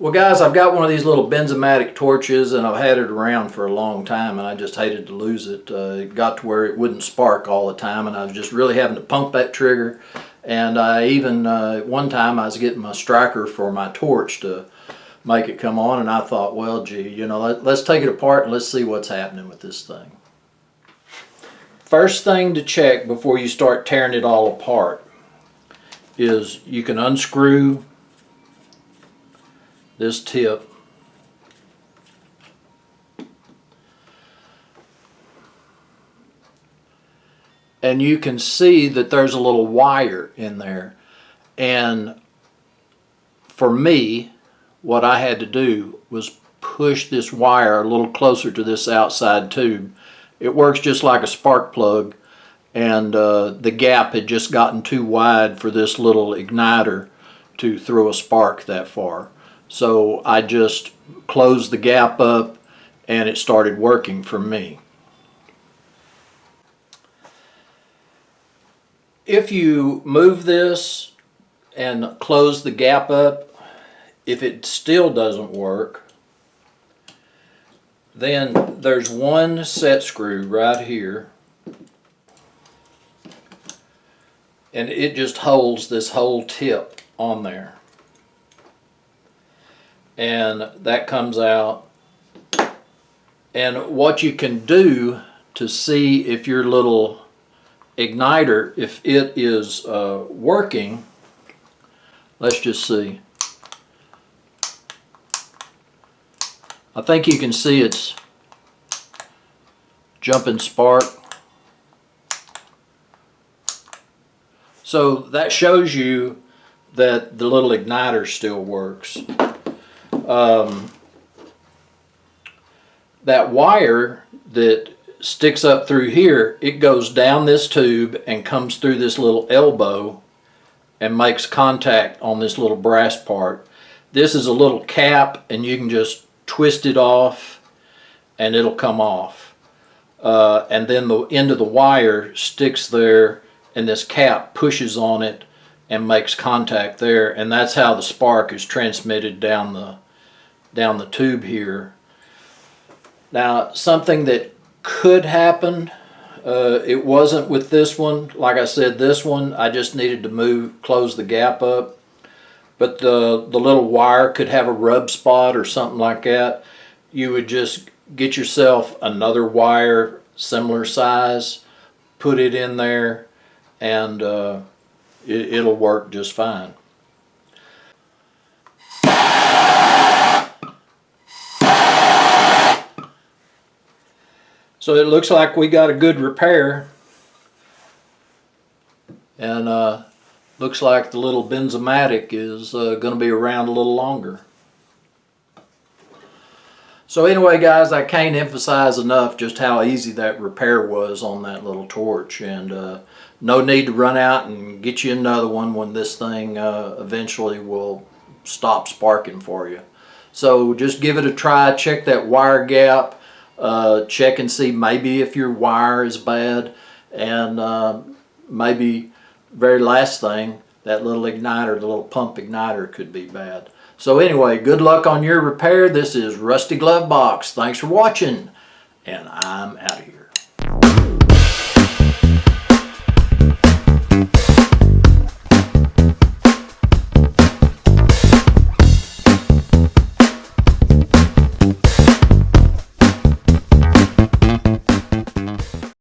Well guys, I've got one of these little Bernzomatic torches and I've had it around for a long time and I just hated to lose it. It got to where it wouldn't spark all the time and I was just really having to pump that trigger. And I even, one time I was getting my striker for my torch to make it come on, and I thought, well gee, you know, let's take it apart and let's see what's happening with this thing. First thing to check before you start tearing it all apart is you can unscrew this tip. And you can see that there's a little wire in there. And for me, what I had to do was push this wire a little closer to this outside tube. It works just like a spark plug, and the gap had just gotten too wide for this little igniter to throw a spark that far. So I just closed the gap up and it started working for me. If you move this and close the gap up, if it still doesn't work, then there's one set screw right here, and it just holds this whole tip on there. And that comes out. And what you can do to see if your little igniter, if it is working, let's just see. I think you can see it's jumping spark. So that shows you that the little igniter still works. That wire that sticks up through here, it goes down this tube and comes through this little elbow and makes contact on this little brass part. This is a little cap and you can just twist it off and it'll come off. And then the end of the wire sticks there and this cap pushes on it and makes contact there, and that's how the spark is transmitted down the tube here. Now, something that could happen, it wasn't with this one. Like I said, this one I just needed to close the gap up, but the little wire could have a rub spot or something like that. You would just get yourself another wire similar size, put it in there, and it'll work just fine. So it looks like we got a good repair, and looks like the little Bernzomatic is going to be around a little longer. So anyway guys, I can't emphasize enough just how easy that repair was on that little torch, and no need to run out and get you another one when this thing eventually will stop sparking for you. So just give it a try, check that wire gap, check and see maybe if your wire is bad, and maybe very last thing, that little igniter, the little pump igniter could be bad. So anyway, good luck on your repair. This is Rusty Glovebox. Thanks for watching, and I'm out of here.